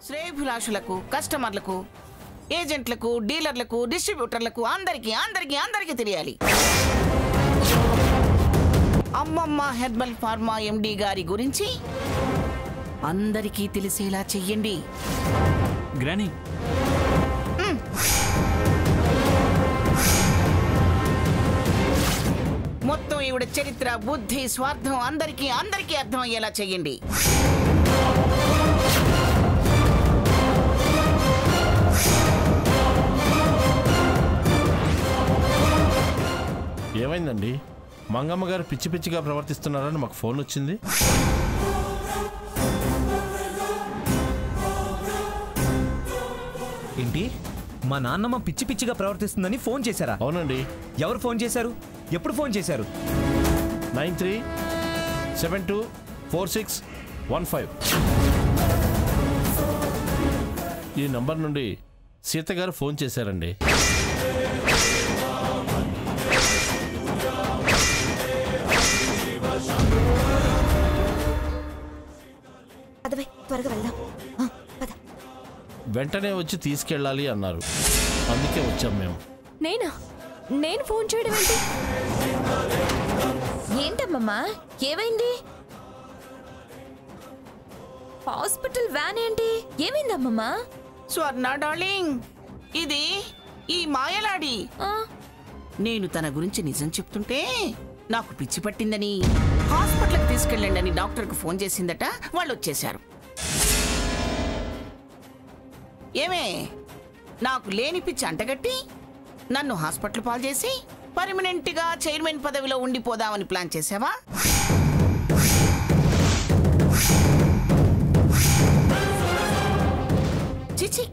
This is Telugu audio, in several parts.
శ్రేయభిలాషులకు, కస్టమర్లకు, ఏజెంట్లకు, డీలర్లకు, డిస్ట్రిబ్యూటర్లకు అందరికీ తెలియాలి. అమ్మమ్మ హెర్బల్ ఫార్మా ఎండి గారి గురించి అందరికీ తెలిసేలా చెయ్యండి. గ్రానీ, మొత్తం ఈవిడ చరిత్ర, బుద్ధి, స్వార్థం అందరికీ అర్థం అయ్యేలా చెయ్యండి. ఏమైందండి? మంగమ్మ గారు పిచ్చి పిచ్చిగా ప్రవర్తిస్తున్నారని మాకు ఫోన్ వచ్చింది. ఏంటి? మా నాన్నమ్మ పిచ్చి పిచ్చిగా ప్రవర్తిస్తుందని ఫోన్ చేశారా? అవునండి. ఎవరు ఫోన్ చేశారు? ఎప్పుడు ఫోన్ చేశారు? 93724615. ఈ నంబర్ నుండి సీత గారు ఫోన్ చేశారండి. త్వరగా వెళ్దాం. వెంటనే వచ్చి తీసుకెళ్ళాలి అన్నారు. అందుకే వచ్చాం మేము. నేను ఫోన్ చేయడం ఏంటి? ఏంటమ్మమ్మా, ఏమైంది? హాస్పిటల్ వ్యాన్ ఏంటి? ఏమైందమ్మమ్మా? స్వర్ణ డార్లింగ్, ఇది ఈ మాయలాడి. నేను తన గురించి నిజం చెప్తుంటే నాకు పిచ్చి పట్టిందని హాస్పిటల్కి తీసుకెళ్ళండి అని డాక్టర్కి ఫోన్ చేసిందట. వాళ్ళు వచ్చేశారు. ఏమే, నాకు లేని పిచ్చి అంటగట్టి నన్ను హాస్పిటల్ పాలు చేసి పర్మనెంట్గా చైర్మన్ పదవిలో ఉండిపోదామని ప్లాన్ చేసావా? చిచి,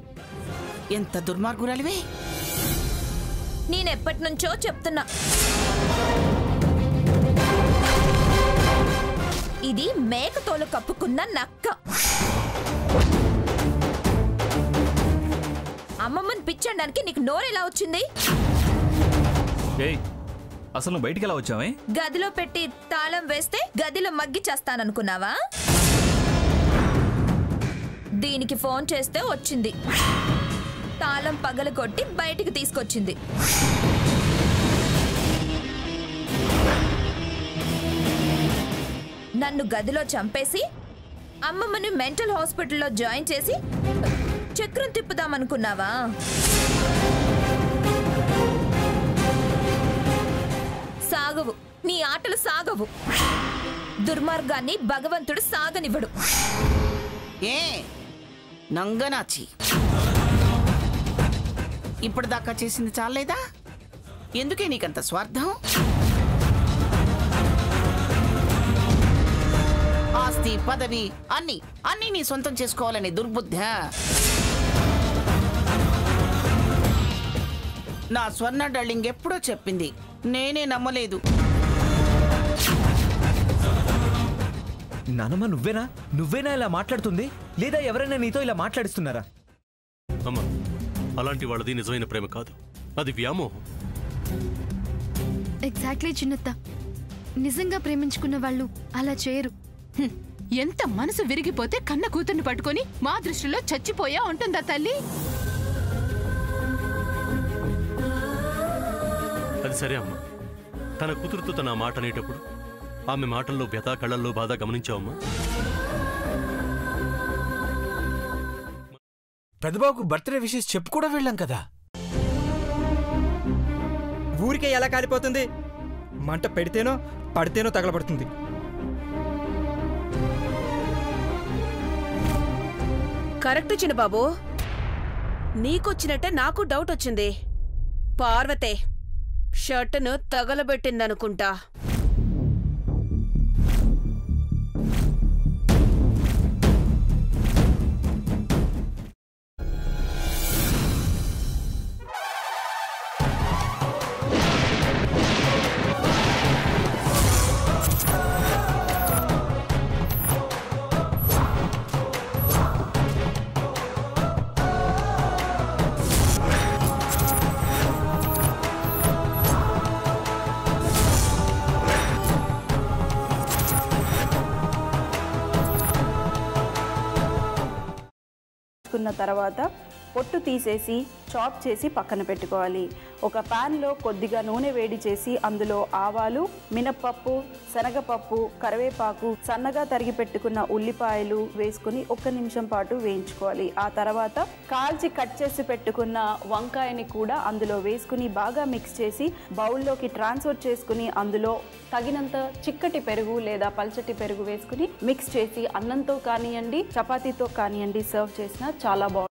ఎంత దుర్మార్గురాలివే. నేనెప్పటి నుంచో చెప్తున్నా, ఇది మేకతోలు కప్పుకున్న నక్క. అమ్మమ్మని పిచ్చడానికి నీకు నోరెలా వచ్చింది? అసలు నువ్వు బయటికి ఎలా వచ్చావే? గదిలో పెట్టి తాళం వేస్తే గదిలో మగ్గి చేస్తాననుకున్నావా? దీనికి ఫోన్ చేస్తే వచ్చింది. తాళం పగలగొట్టి బయటికి తీసుకొచ్చింది. నన్ను గదిలో చంపేసి అమ్మమ్మని మెంటల్ హాస్పిటల్లో జాయిన్ చేసి చక్రం తిప్పుదామనుకున్నావా? సాగవు, నీ ఆటలు సాగవు. దుర్మార్గాన్ని భగవంతుడు సాగనివ్వడు. ఏ నంగనాచి, ఇప్పటిదాకా చేసింది చాలేదా? ఎందుకే నీకంత స్వార్థం? ఆస్తి, పదవి అన్నీ నీ సొంతం చేసుకోవాలని దుర్బుద్ధ. నా స్వర్ణ డార్లింగ్ ఎప్పుడో చెప్పింది, నేనే నమ్మలేదు. నానమ్మ, నువ్వేనా ఇలా మాట్లాడుతుంది? లేదా ఎవరైనా నీతో ఇలా మాట్లాడిస్తున్నారా? అమ్మా, అలాంటి వాళ్ళది నిజమైన ప్రేమ కాదు, అది వ్యామోహం. ఎగ్జాక్ట్లీ చిన్నత్త, నిజంగా ప్రేమించుకున్న వాళ్ళు అలా చేయరు. ఎంత మనసు విరిగిపోతే కన్న కూతుర్ని పట్టుకొని మా దృష్టిలో చచ్చిపోయా ఉంటుందా తల్లి? అది సరే అమ్మా, తన కూతురుతో తన మాట అనేటప్పుడు ఆమె మాటల్లో వ్యథ, కళ్ళల్లో బాధ గమనించావమ్మా? పెద్దబాబుకు బర్త్డే విషెస్ చెప్పు కూడా వెళ్ళాం కదా. ఊరికే ఎలా కాలిపోతుంది? మంట పెడితేనో పడితేనో తగలబడుతుంది. కరెక్ట్ చిన్నబాబు, నీకొచ్చినట్టే నాకు డౌట్ వచ్చింది. పార్వతే షర్టును తగలబెట్టిందనుకుంటా. వేయించుకున్న తర్వాత పొట్టు తీసేసి చాప్ చేసి పక్కన పెట్టుకోవాలి. ఒక ప్యాన్లో కొద్దిగా నూనె వేడి చేసి అందులో ఆవాలు, మినప్పప్పు, శనగపప్పు, కరివేపాకు, సన్నగా తరిగి పెట్టుకున్న ఉల్లిపాయలు వేసుకుని 1 నిమిషం పాటు వేయించుకోవాలి. ఆ తర్వాత కాల్చి కట్ చేసి పెట్టుకున్న వంకాయని కూడా అందులో వేసుకుని బాగా మిక్స్ చేసి బౌల్లోకి ట్రాన్స్ఫర్ చేసుకుని అందులో తగినంత చిక్కటి పెరుగు లేదా పల్చటి పెరుగు వేసుకుని మిక్స్ చేసి అన్నంతో కానివ్వండి, చపాతీతో కానివ్వండి సర్వ్ చేసినా చాలా బాగుంటుంది.